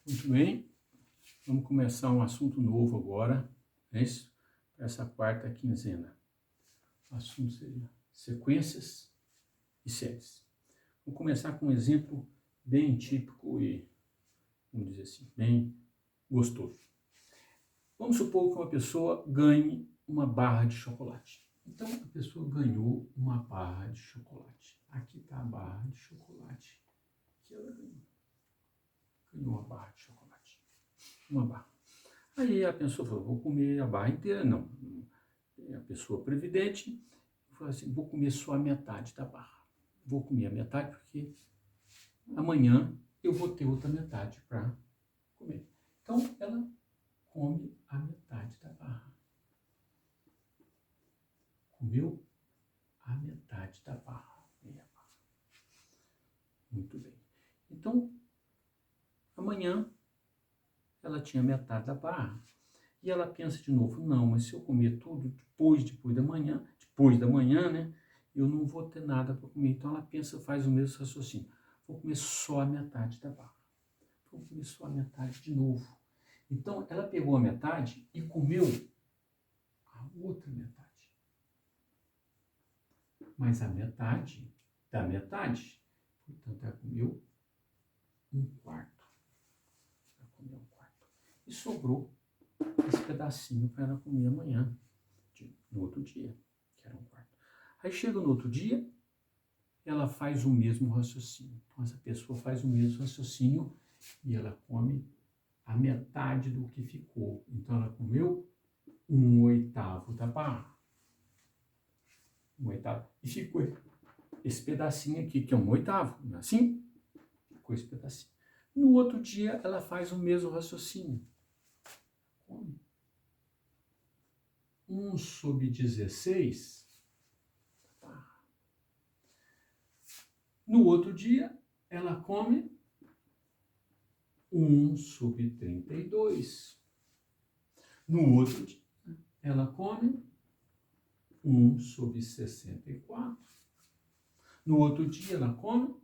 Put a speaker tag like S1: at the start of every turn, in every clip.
S1: Muito bem, vamos começar um assunto novo agora, é isso? Para essa quarta quinzena. O assunto seria sequências e séries. Vou começar com um exemplo bem típico e, vamos dizer assim, bem gostoso. Vamos supor que uma pessoa ganhe uma barra de chocolate. Então, a pessoa ganhou uma barra de chocolate. Aqui está a barra de chocolate que ela ganhou. Ganhou uma barra de chocolate. Uma barra. Aí a pessoa falou, vou comer a barra inteira. Não. A pessoa previdente falou assim, vou comer só a metade da barra. Vou comer a metade porque amanhã eu vou ter outra metade para comer. Então, ela come a metade da barra. Comeu a metade da barra. Meia barra. Muito bem. Então, amanhã ela tinha metade da barra. E ela pensa de novo, não, mas se eu comer tudo depois da manhã, né, eu não vou ter nada para comer. Então ela pensa, faz o mesmo raciocínio. Vou comer só a metade da barra. Vou comer só a metade de novo. Então ela pegou a metade e comeu a outra metade. Mas a metade da metade, portanto ela comeu um quarto. Ela comeu um quarto. E sobrou esse pedacinho para ela comer amanhã, no outro dia, que era um quarto. Aí chega no outro dia, ela faz o mesmo raciocínio. Então essa pessoa faz o mesmo raciocínio e ela come a metade do que ficou. Então ela comeu 1/8 da barra. 1/8. E ficou esse pedacinho aqui, que é 1/8, não é assim? Ficou esse pedacinho. No outro dia, ela faz o mesmo raciocínio. Come 1/16 da barra. No outro dia, ela come 1/32. No outro dia, ela come 1/64. No outro dia, ela come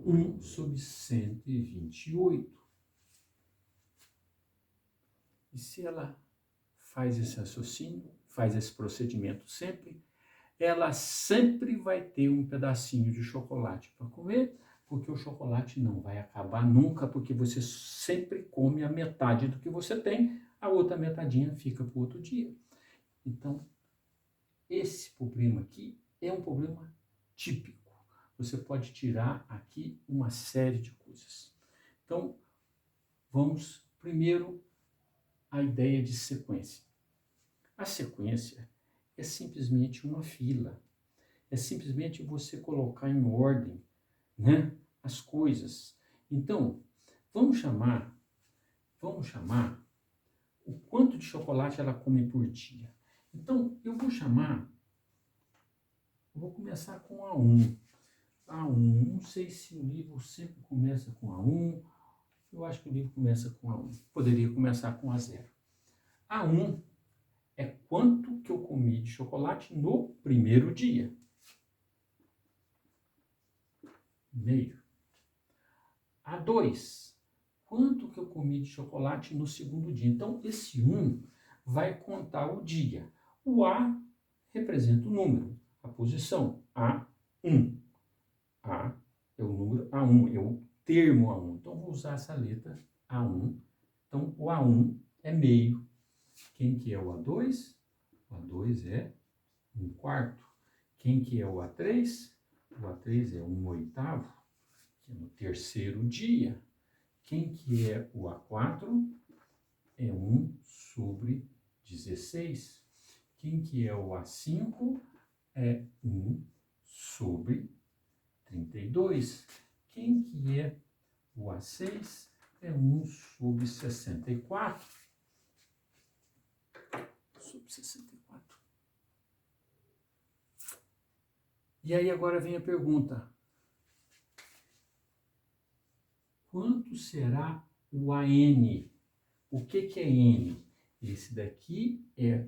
S1: 1/128. E se ela faz esse raciocínio, faz esse procedimento sempre, ela sempre vai ter um pedacinho de chocolate para comer, porque o chocolate não vai acabar nunca, porque você sempre come a metade do que você tem, a outra metadinha fica para o outro dia. Então, esse problema aqui é um problema típico. Você pode tirar aqui uma série de coisas. Então, vamos primeiro à ideia de sequência. A sequência é simplesmente uma fila. É simplesmente você colocar em ordem, né, as coisas. Então, vamos chamar o quanto de chocolate ela come por dia. Então, eu vou começar com A1. A1, não sei se o livro sempre começa com A1, eu acho que o livro começa com A1. Poderia começar com A0. A1 é quanto que eu comi de chocolate no primeiro dia. Meio. A2, quanto que eu comi de chocolate no segundo dia. Então, esse 1 vai contar o dia. O A representa o número, a posição, A1. A é o número A1, é o termo A1. Então, vou usar essa letra A1. Então, o A1 é meio. Quem que é o A2? O A2 é 1/4. Quem que é o A3? O A3 é 1/8, que é no terceiro dia. Quem que é o A4? É 1/16. Quem que é o A5? É 1/32. Quem que é o A6? É 1/64. 64. E aí agora vem a pergunta. Quanto será o AN? O que é N? Esse daqui é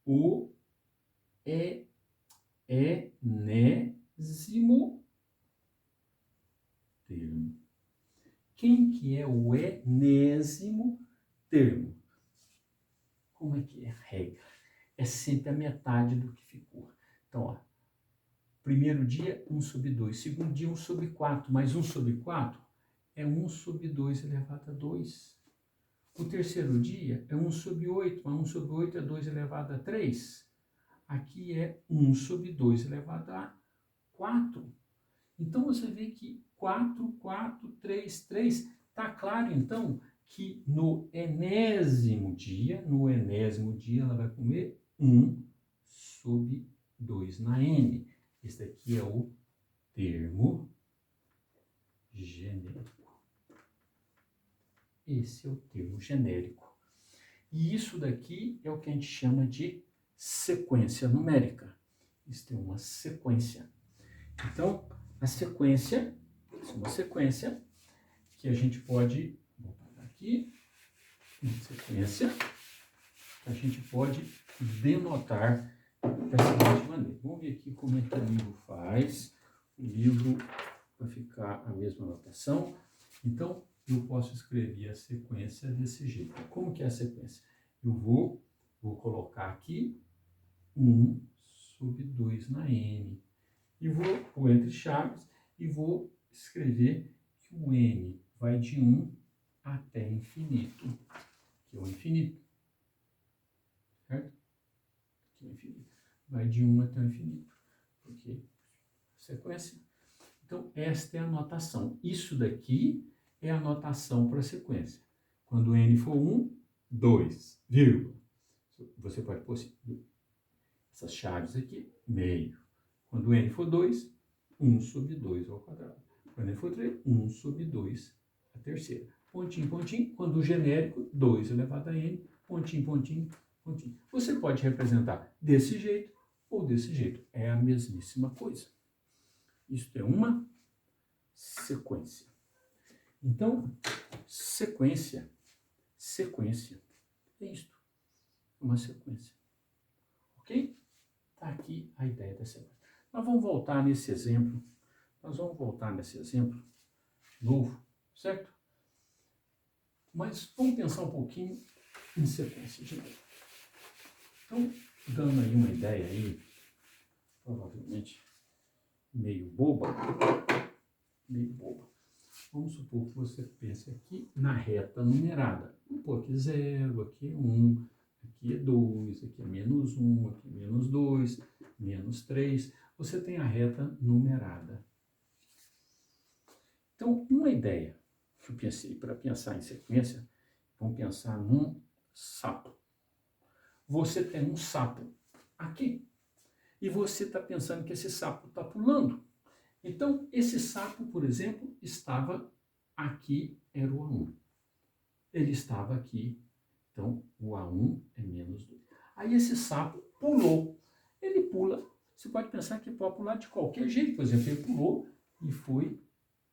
S1: o enésimo termo. Quem que é o enésimo termo? Como é que é a regra? É sempre a metade do que ficou. Então, ó, primeiro dia, 1 sobre 2. Segundo dia, 1 sobre 4. Mais 1 sobre 4 é 1 sobre 2 elevado a 2. O terceiro dia é 1 sobre 8. Mas 1 sobre 8 é 2 elevado a 3. Aqui é 1 sobre 2 elevado a 4. Então, você vê que 4, 4, 3, 3. Está claro, então, que no enésimo dia, ela vai comer 1 sobre 2 na n. Esse daqui é o termo genérico. Esse é o termo genérico. E isso daqui é o que a gente chama de sequência numérica. Isso é uma sequência. Então, a sequência, isso é uma sequência que a gente pode, vou parar aqui, uma sequência que a gente pode denotar da seguinte maneira. Vamos ver aqui como é que o livro faz. O livro vai ficar a mesma notação. Então, eu posso escrever a sequência desse jeito. Como que é a sequência? Eu vou colocar aqui 1 sobre 2 na n. E vou pôr entre chaves e vou escrever que o n vai de 1 até infinito, que é o infinito, certo? Que é o infinito. Vai de 1 até o infinito, porque sequência. Então, esta é a notação. Isso daqui é a notação para a sequência. Quando n for 1, 2, vírgula. Você pode pôr assim, essas chaves aqui, meio. Quando n for 2, 1 sobre 2 ao quadrado. Quando n for 3, 1 sobre 2 a terceira. Pontinho, pontinho. Quando o genérico, 2 elevado a n, pontinho, pontinho, pontinho. Você pode representar desse jeito ou desse jeito. É a mesmíssima coisa. Isso é uma sequência. Então, sequência é isto. Uma sequência. Ok? Está aqui a ideia da sequência. Nós vamos voltar nesse exemplo. Novo, certo? Mas vamos pensar um pouquinho em sequência de novo. Então, dando aí uma ideia aí, provavelmente meio boba. Vamos supor que você pense aqui na reta numerada. Vamos pôr aqui 0, aqui 1, aqui é 2, aqui é menos 1, aqui é menos 2, menos 3. Você tem a reta numerada. Então, uma ideia que eu pensei para pensar em sequência, vamos pensar num sapo. Você tem um sapo aqui e você está pensando que esse sapo está pulando. Então, esse sapo, por exemplo, estava aqui, era o A1. Ele estava aqui, então o A1 é menos 2. Aí esse sapo pulou. Ele pula, você pode pensar que pode pular de qualquer jeito. Por exemplo, ele pulou e foi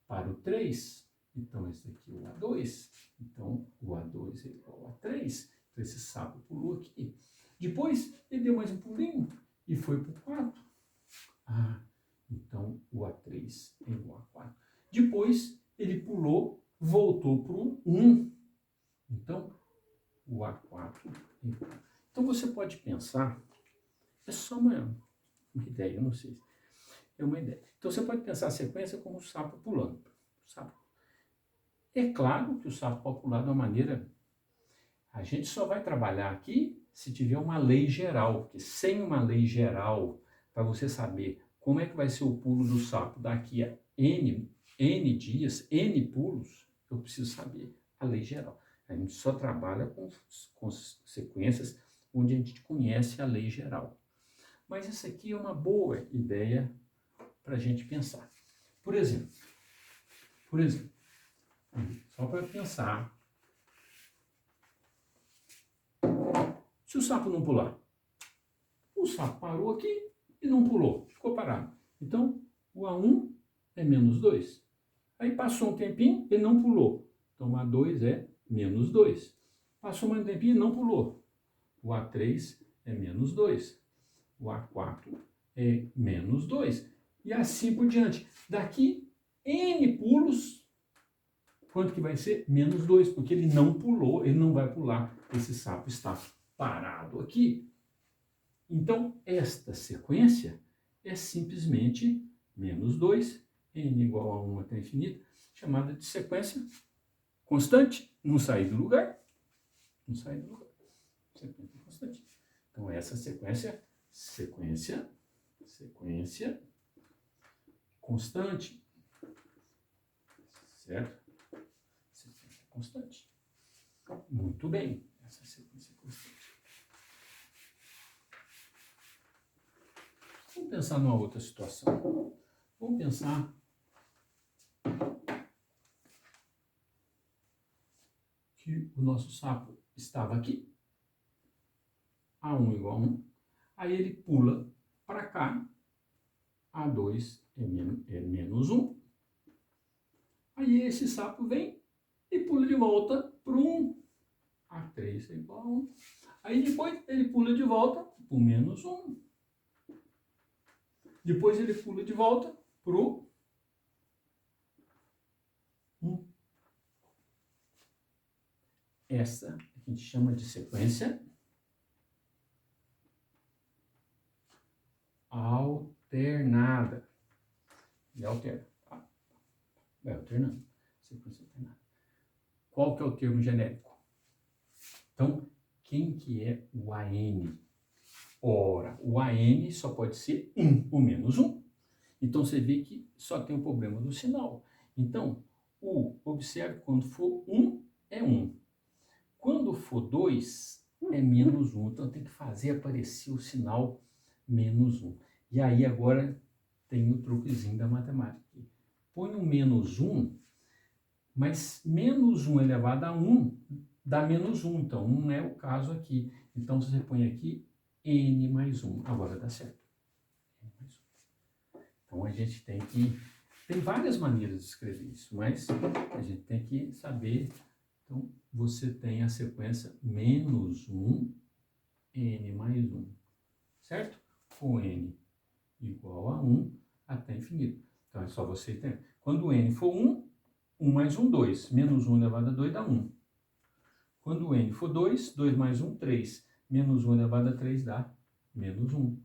S1: para o 3. Então, esse aqui é o A2. Então, o A2 é igual a 3. Então, esse sapo pulou aqui. Depois, ele deu mais um pulinho e foi para o 4. Então, o A3 é igual a 4. Depois, ele pulou, voltou para o 1. Então, o A4 é igual. Então, você pode pensar, é só uma ideia, eu não sei. É uma ideia. Então, você pode pensar a sequência como o sapo pulando. É claro que o sapo pode pular de uma maneira... A gente só vai trabalhar aqui se tiver uma lei geral, porque sem uma lei geral, para você saber como é que vai ser o pulo do sapo daqui a N dias, N pulos, eu preciso saber a lei geral. A gente só trabalha com sequências onde a gente conhece a lei geral. Mas isso aqui é uma boa ideia para a gente pensar. Por exemplo, só para pensar, se o sapo não pular, o sapo parou aqui e não pulou, ficou parado. Então, o A1 é menos 2. Aí passou um tempinho, ele não pulou. Então, o A2 é menos 2. Passou mais um tempinho e não pulou. O A3 é menos 2. O A4 é menos 2. E assim por diante. Daqui, N pulos, Quanto que vai ser? Menos 2, porque ele não pulou, ele não vai pular, esse sapo está parado aqui. Então, esta sequência é simplesmente menos 2, n igual a 1 até infinito, chamada de sequência constante, não sair do lugar. Não sair do lugar. Sequência constante. Então, essa sequência constante. Certo? Sequência constante. Muito bem. Essa sequência constante. Vamos pensar numa outra situação. Vamos pensar que o nosso sapo estava aqui, A1 igual a 1, aí ele pula para cá, A2 é menos 1, aí esse sapo vem e pula de volta para o 1, A3 é igual a 1, aí depois ele pula de volta para o menos 1, depois ele pula de volta para o 1. Essa a gente chama de sequência alternada. E alterna. Tá? Vai alternando. Sequência alternada. Qual que é o termo genérico? Então, quem que é o AN? Ora, o AN só pode ser 1 ou menos 1. Então, você vê que só tem o problema do sinal. Então, observe, quando for 1, é 1. Quando for 2, é menos 1. Então, tem que fazer aparecer o sinal menos 1. E aí, agora, tem o truquezinho da matemática. Põe um menos 1, mas menos 1 elevado a 1 dá menos 1. Então, não é o caso aqui. Então, você põe aqui n mais 1. Agora dá certo. N mais 1. Então, a gente tem que... Tem várias maneiras de escrever isso, mas a gente tem que saber... Então, você tem a sequência menos 1, n mais 1, certo? Com n igual a 1 até infinito. Então, é só você entender. Quando n for 1, 1 mais 1, 2. Menos 1 elevado a 2 dá 1. Quando n for 2, 2 mais 1, 3. Menos 1 elevado a 3 dá menos 1.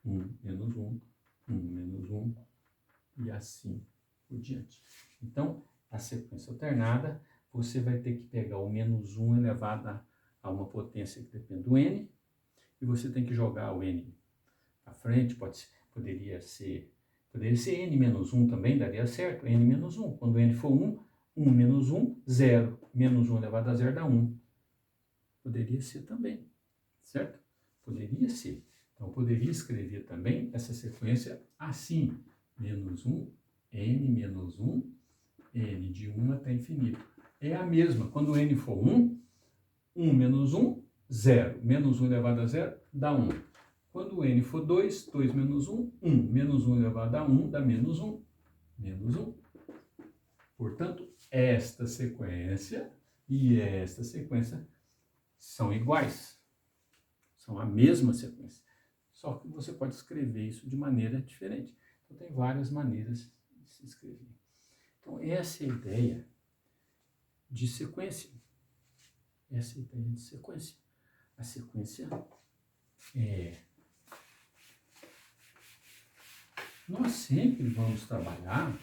S1: 1, menos 1, 1, menos 1, e assim por diante. Então, a sequência alternada, você vai ter que pegar o menos 1 elevado a uma potência que depende do n, e você tem que jogar o n à frente, poderia ser n menos 1 também, daria certo, n menos 1. Quando n for 1, 1 menos 1, 0. Menos 1 elevado a 0 dá 1. Poderia ser também, certo? Poderia ser. Então, eu poderia escrever também essa sequência assim, menos 1, n menos 1, n de 1 até infinito. É a mesma. Quando n for 1, 1 menos 1, 0. Menos 1 elevado a 0 dá 1. Quando n for 2, 2 menos 1, 1. Menos 1 elevado a 1 dá menos 1. Menos 1. Portanto, esta sequência e esta sequência são iguais. São a mesma sequência. Só que você pode escrever isso de maneira diferente. Então, tem várias maneiras de se escrever. Então, essa é a ideia de sequência. Essa é a ideia de sequência. A sequência é... Nós sempre vamos trabalhar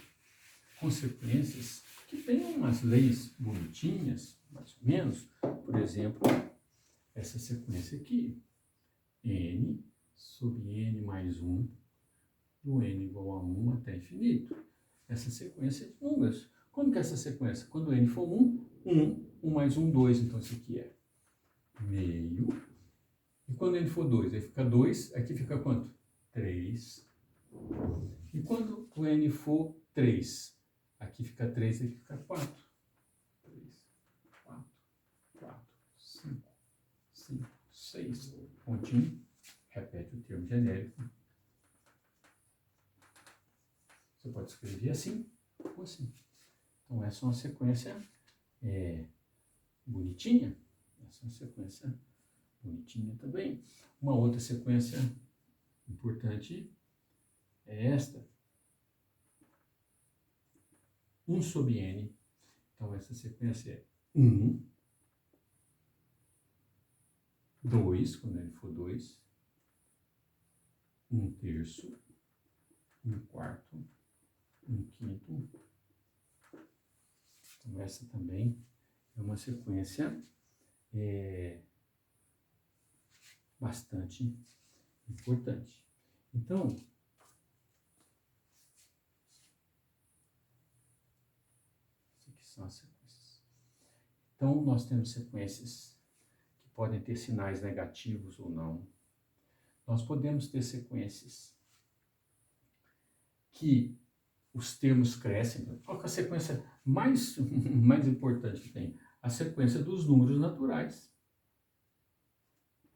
S1: com sequências que tenham umas leis bonitinhas, mais ou menos. Por exemplo, essa sequência aqui. N sobre N mais 1, do N igual a 1 até infinito. Essa sequência de números. Como que é essa sequência? Quando N for 1, 1, 1 mais 1, 2. Então, isso aqui é meio. E quando N for 2, aí fica 2. Aqui fica quanto? 3. E quando o N for 3, aqui fica 3, aqui fica 4. 3, 4, 4, 5, 5, 6. Pontinho. Repete o termo genérico. Você pode escrever assim ou assim. Então, essa é uma sequência bonitinha. Essa é uma sequência bonitinha também. Uma outra sequência importante é esta. 1 sobre n Então, essa sequência é 1, 2, quando ele for 2, 1/3, 1/4, 1/5. Então, essa também é uma sequência bastante importante. Então, essas aqui são as sequências. Então, nós temos sequências que podem ter sinais negativos ou não. Nós podemos ter sequências que os termos crescem. Qual que é a sequência mais importante que tem? A sequência dos números naturais.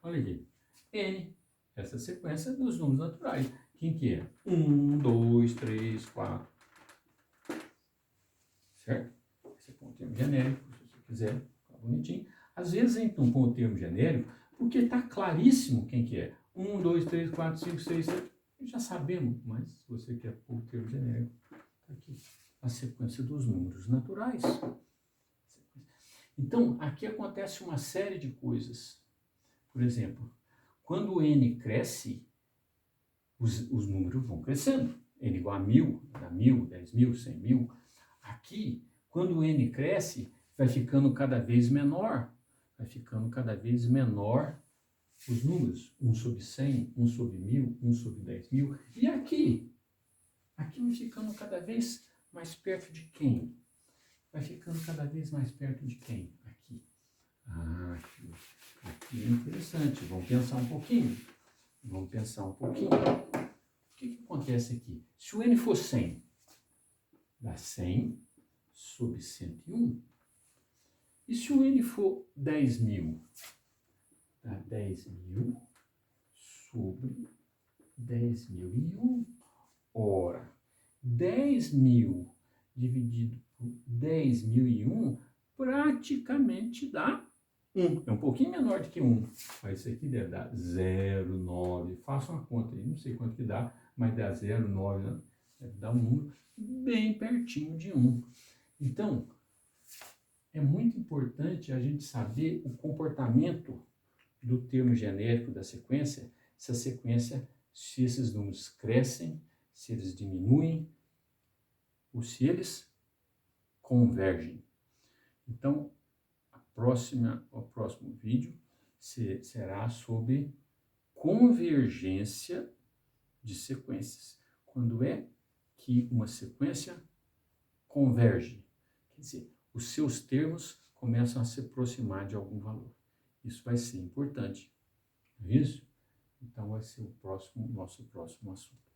S1: Olha aqui. N, essa sequência dos números naturais. Quem que é? 1, 2, 3, 4. Certo? Esse é um termo genérico, se você quiser, ficar bonitinho. Às vezes, então, com o termo genérico, porque está claríssimo quem que é. 1, 2, 3, 4, 5, 6, 7. Já sabemos, mas se você quer pôr o termo genérico, está aqui. A sequência dos números naturais. Então, aqui acontece uma série de coisas. Por exemplo, quando o N cresce, os números vão crescendo. N igual a 1000, dá 1000, 10.000, 100.000. Aqui, quando o N cresce, vai ficando cada vez menor. Vai ficando cada vez menor os números. 1 sobre 100, 1 sobre 1000, 1 sobre 10.000. E aqui? Aqui vai ficando cada vez mais perto de quem? Vai ficando cada vez mais perto de quem? Aqui. Aqui é interessante. Vamos pensar um pouquinho. O que acontece aqui? Se o N for 100, dá 100 sobre 101. E se o N for 10.000, dá 10.000 sobre 10.001. Ora, 10.000 dividido por 10.001 praticamente dá 1. É um pouquinho menor do que 1. Mas isso aqui deve dar 0,9. Faça uma conta aí, não sei quanto que dá, mas dá 0,9, né? Deve dar um número bem pertinho de 1. Então, é muito importante a gente saber o comportamento do termo genérico da sequência, se a sequência, se esses números crescem, se eles diminuem, ou se eles convergem. Então, o próximo vídeo será sobre convergência de sequências. Quando é que uma sequência converge? Quer dizer, os seus termos começam a se aproximar de algum valor. Isso vai ser importante. Não é isso? Então, vai ser o nosso próximo assunto.